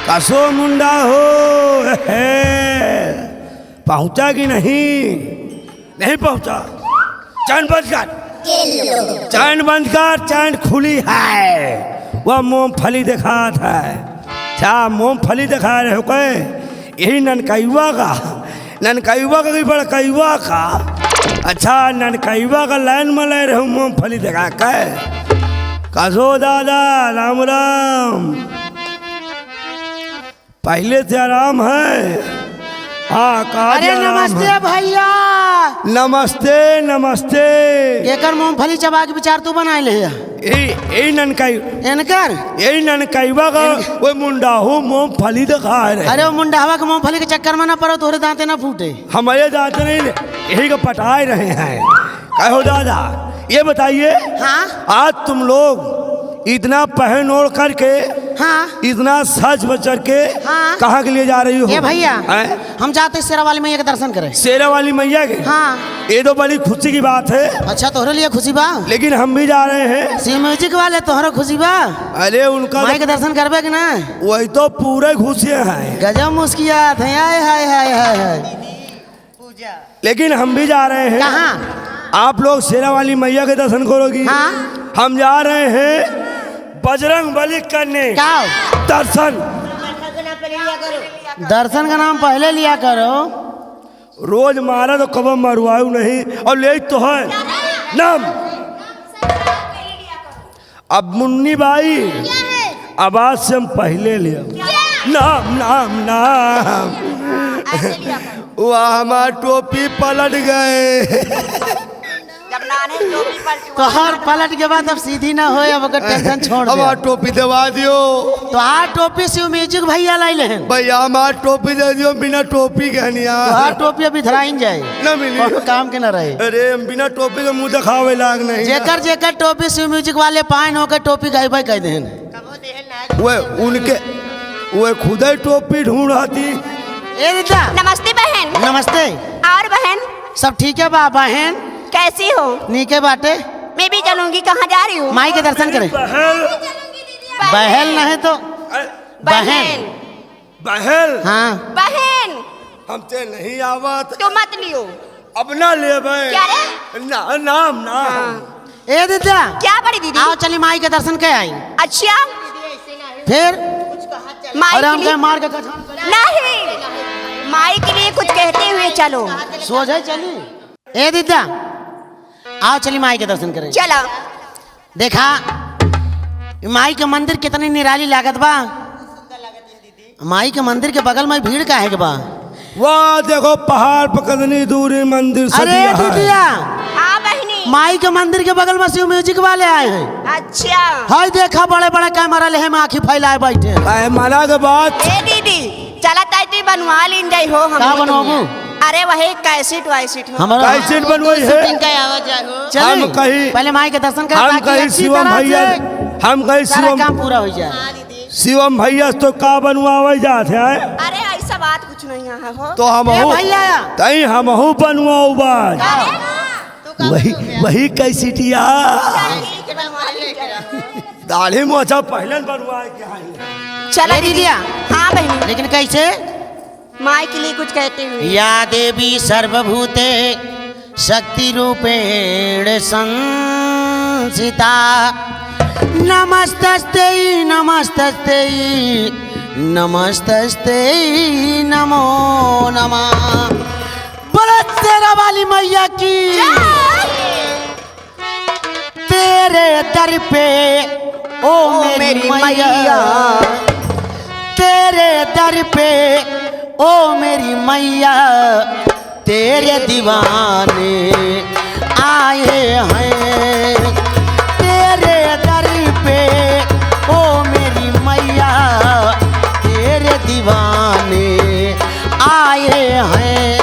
कसो मुंडा हो पहुंचा कि नहीं? नहीं पहुंचा। चैन बंद कर, चैन बंद कर। चैन खुली है, वह मूंगफली दिखात है। क्या मूंगफली दिखा रहे हो? कहे यही ननकैवा का कि बड़कैवा का? अच्छा ननकैवा का लाइन में ले रहे हो मूंगफली दिखा के। कसो दादा राम राम। पहले से आराम है। हाँ अरे नमस्ते भैया। नमस्ते नमस्ते। केकर मूंगफली चबा के विचार तू बनाए ले? यही ननकैवा का वो मुंडा हो मूंगफली दिखा रहे। अरे वो मुंडावा के मूंगफली के चक्कर में ना पड़ो, तोरे दांते ना फूटे। हमारे दांत नहीं, यही का पटाए रहे हैं। कहो दादा ये बताइए, हाँ आज तुम लोग इतना पहन ओढ़ करके, हाँ इतना सज बचर के, हाँ कहाँ के लिए जा रही हो? ये भैया हम जाते शेरा वाली मैया के दर्शन करें। शेरा वाली मैया के? हाँ ये तो बड़ी खुशी की बात है। अच्छा तोहरे लिए खुशी बा, लेकिन हम भी जा रहे हैं। सी म्यूजिक वाले तोहरा खुशी बा? अरे उनका माई के दर्शन करबे कि ना? वही तो पूरे खुशियाँ हैं। गजब मुस्कियात है। हाय हाय हाय हाय। लेकिन हम भी जा रहे हैं। कहाँ? आप लोग शेरा वाली मैया के दर्शन करोगी? हाँ हम जा रहे हैं बजरंग बली करने। क्या दर्शन दर्शन का नाम पहले लिया करो। रोज मारा तो कब मरवाऊ नहीं, और ले तो है नाम। अब मुन्नी बाई आवाज से हम पहले लिया नाम नाम नाम। वह हमारा टोपी पलट गए। तो हर पलट के बाद अब सीधी ना हो, अब अगर टेंशन छोड़ हमारा टोपी दबा दियो। तो हर टोपी से म्यूजिक भैया लाई लेहन। भैया हमारा टोपी दे दियो, बिना टोपी के नहीं तो हर टोपी अभी धराइन जाए ना मिली। और काम के ना रहे। अरे हम बिना टोपी के मुंह दिखावे लाग नहीं। जेकर जेकर टोपी से म्यूजिक वाले पाइन होकर टोपी गाय भाई कह देहन। वे उनके वे खुद ही टोपी ढूंढ आती। ए दीदा नमस्ते बहन। नमस्ते। और बहन सब ठीक है बा बहन? कैसी हो? नीके बाटे। मैं भी चलूंगी। कहाँ जा रही हूँ? माई के दर्शन करें। बहल नहीं तो बहन। बहल? हाँ बहन हमसे नहीं आवत। तो मत लियो। अब ना ले क्या रे? ना नाम ना। ए दीदा क्या बड़ी दीदी? आओ चली माई के दर्शन के आई। अच्छा फिर माई और हम के के लिए मार के नहीं, माई के लिए कुछ कहते हुए चलो। सोझे चली। ए दीदा आओ चली माई के दर्शन करें। चलो। देखा माई के मंदिर कितनी निराली लागत बा। माई के मंदिर के बगल में भीड़ का है बा। वाह देखो पहाड़ पर कितनी दूरी मंदिर अरे दीदिया हाँ बहनी, माई के मंदिर के बगल में शिव म्यूजिक वाले आए हैं। अच्छा हाय देखा बड़े बड़े कैमरा ले हम आँखी फैलाए बैठे। माना के बाद ए दीदी चला ताई बनवा लीन जाई हो। हम का बनवाबू? अरे वही कैसेट वाइसेट हो। हमारा कैसेट बनवाई है। हम कहीं पहले माई के दर्शन कर, हम कहीं शिवम भैया, हम कहीं सारा शिवम काम पूरा हो जाए। शिवम भैया तो का बनवावे जाते हैं। अरे ऐसा बात कुछ नहीं है हो। तो हम ए भैया तई हम बनवाओ बाज। वही कैसेटिया दाढ़ी मोछा पहले बनवाए के आए। चला दीदिया। हाँ बहनी, लेकिन कैसे? माई के लिए कुछ कहते हुए। या देवी सर्वभूते शक्ति रूपेण संसिता नमस्तस्ते नमस्तस्ते नमस्तस्ते नमो नमः। बोलो शेरा वाली मैया की। तेरे दर पे ओ मेरी मैया, तेरे दर पे ओ मेरी मैया, तेरे दीवाने आए हैं। तेरे दर पे ओ मेरी मैया, तेरे दीवाने आए हैं।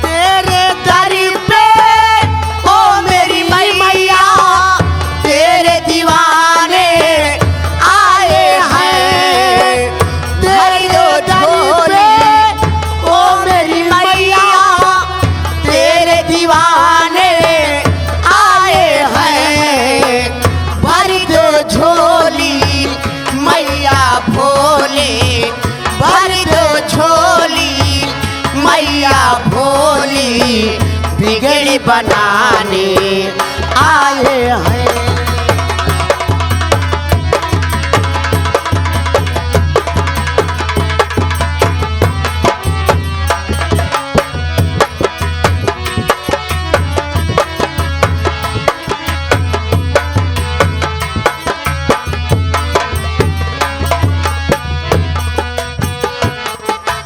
तेरे दर पे ओ मेरी मैया, तेरे दीवाने आए हैं। बिगड़ी बनाने आए हैं।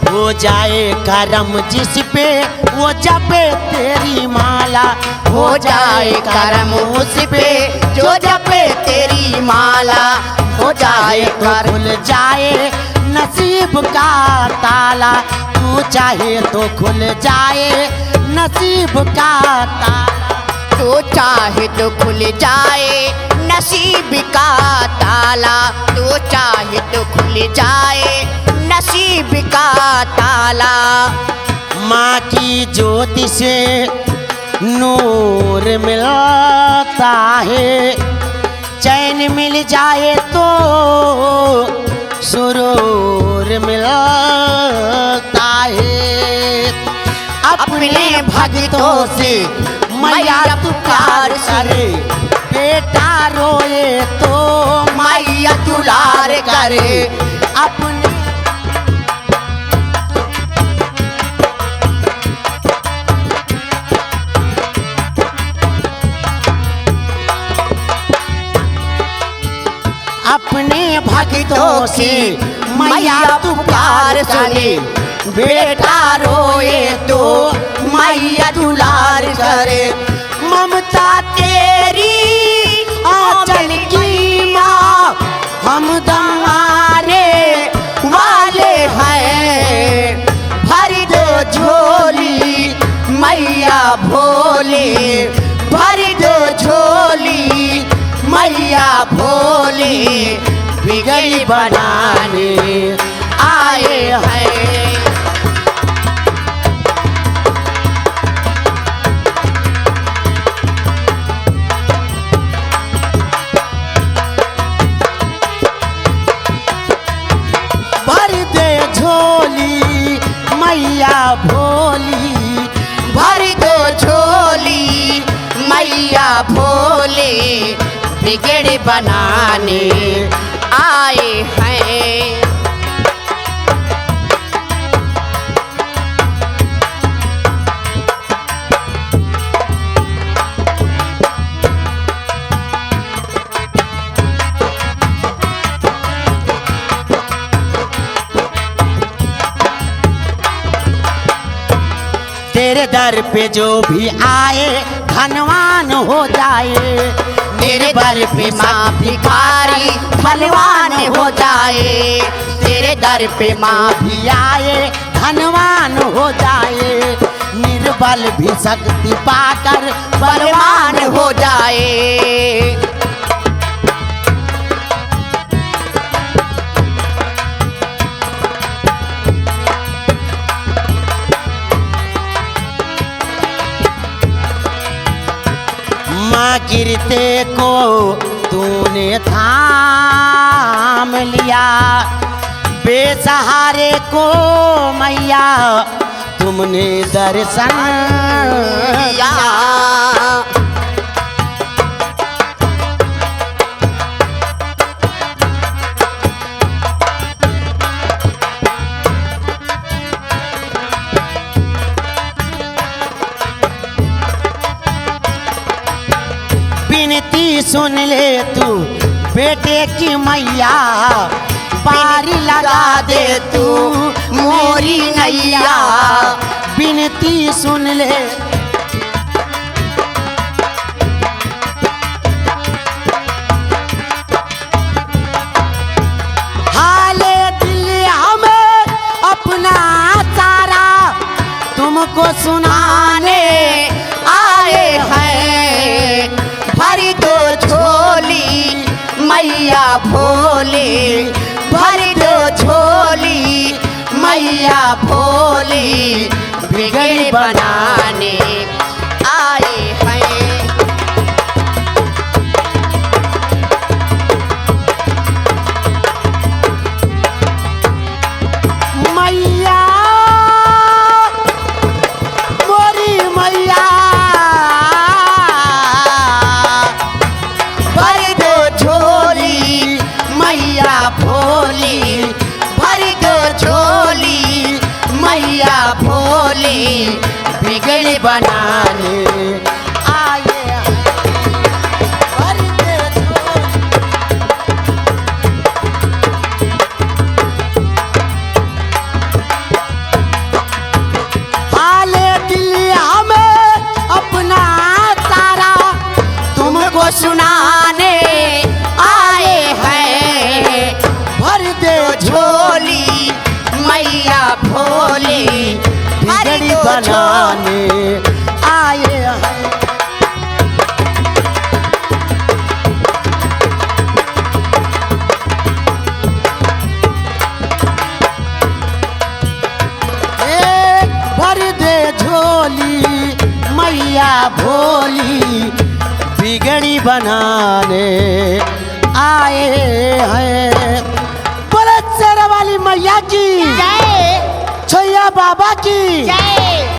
हो जाए करम जिस पे वो जपे तेरी माला, हो जाए करम उस पे जो जपे तेरी माला, हो जाए तो खुल जाए नसीब का ताला, तू चाहे तो खुल जाए नसीब का ताला, तो चाहे तो खुल जाए नसीब का ताला, तो चाहे तो खुल जाए नसीब का ताला। माँ की ज्योति से नूर मिलता है, चैन मिल जाए तो सुरूर मिलता है। अपने भक्तों से मैया तू प्यार करे, बेटा रोए तो मैया दुलार करे। अपने अपने भक्तों से मैया तू प्यार करे, बेटा रोए तो मैया दुलार करे। ममता तेरी आंचल की माँ हम दमाने वाले हैं, भर दो झोली मैया भोले, भर दो झोली मैया भोले, बिगड़ी बनाने आए हैं। भर दे झोली मैया भोली, भर दो झोली मैया भोले, बिगड़ बनाने आए हैं। तेरे दर पे जो भी आए धनवान हो जाए, तेरे दर पे माँ भिखारी धनवान हो जाए, तेरे दर पे माँ भी आए धनवान हो जाए। निर्बल भी शक्ति पाकर बलवान हो जाए। माँ गिरते को तूने थाम लिया, बेसहारे को मैया तुमने दर्शन दिया। विनती सुन ले तू बेटे की मैया, पारी लगा दे तू मोरी नैया। विनती सुन ले हाले दिल हमें अपना सारा तुमको सुनाने आए हैं। भर दो झोली मैया भोले, भर दो झोली मैया भोले, बिगड़ बनाने आए हैं। मैया मोरी मैया बिगड़ी बनाने आए हैं। भर दे झोली। हाले दिल हमें अपना सारा तुमको सुनाने आए हैं। भर दे झोली मैया भोली भर बिगड़ी दो बनाने आए हैं। भर दे झोली मैया भोली बिगड़ी बनाने आए हैं। बोले शेरा वाली मैया की जय छैया बाबा की जय